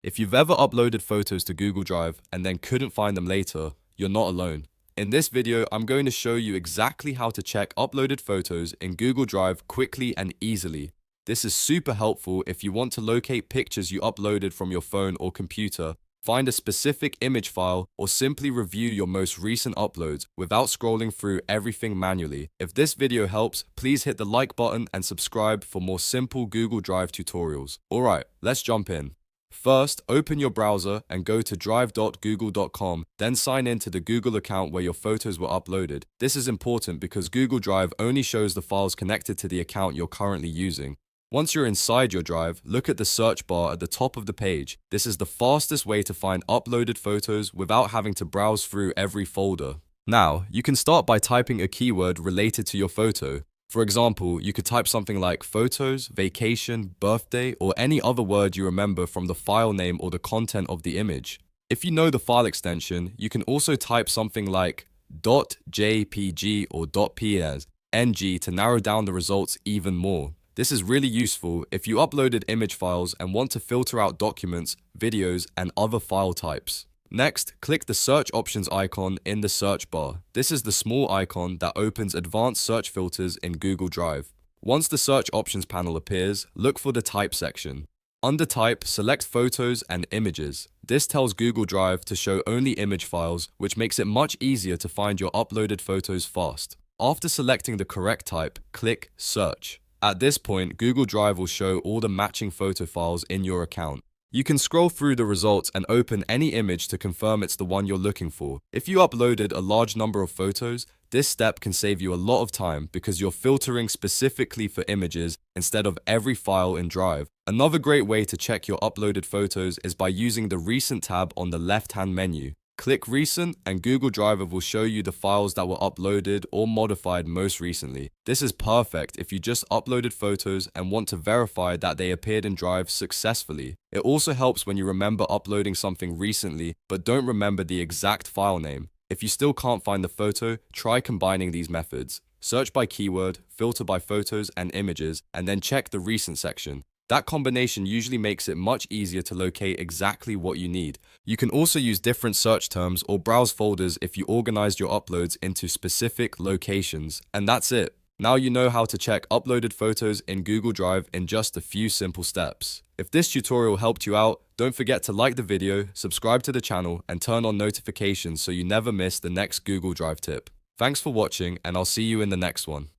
If you've ever uploaded photos to Google Drive and then couldn't find them later, you're not alone. In this video, I'm going to show you exactly how to check uploaded photos in Google Drive quickly and easily. This is super helpful if you want to locate pictures you uploaded from your phone or computer, find a specific image file, or simply review your most recent uploads without scrolling through everything manually. If this video helps, please hit the like button and subscribe for more simple Google Drive tutorials. Alright, let's jump in. First, open your browser and go to drive.google.com, then sign in to the Google account where your photos were uploaded. This is important because Google Drive only shows the files connected to the account you're currently using. Once you're inside your Drive, look at the search bar at the top of the page. This is the fastest way to find uploaded photos without having to browse through every folder. Now, you can start by typing a keyword related to your photo. For example, you could type something like photos, vacation, birthday, or any other word you remember from the file name or the content of the image. If you know the file extension, you can also type something like .jpg or .png to narrow down the results even more. This is really useful if you uploaded image files and want to filter out documents, videos, and other file types. Next, click the search options icon in the search bar. This is the small icon that opens advanced search filters in Google Drive. Once the search options panel appears, look for the type section. Under type, select photos and images. This tells Google Drive to show only image files, which makes it much easier to find your uploaded photos fast. After selecting the correct type, click search. At this point, Google Drive will show all the matching photo files in your account. You can scroll through the results and open any image to confirm it's the one you're looking for. If you uploaded a large number of photos, this step can save you a lot of time because you're filtering specifically for images instead of every file in Drive. Another great way to check your uploaded photos is by using the Recent tab on the left-hand menu. Click Recent and Google Drive will show you the files that were uploaded or modified most recently. This is perfect if you just uploaded photos and want to verify that they appeared in Drive successfully. It also helps when you remember uploading something recently but don't remember the exact file name. If you still can't find the photo, try combining these methods. Search by keyword, filter by photos and images, and then check the Recent section. That combination usually makes it much easier to locate exactly what you need. You can also use different search terms or browse folders if you organized your uploads into specific locations. And that's it. Now you know how to check uploaded photos in Google Drive in just a few simple steps. If this tutorial helped you out, don't forget to like the video, subscribe to the channel, and turn on notifications so you never miss the next Google Drive tip. Thanks for watching, and I'll see you in the next one.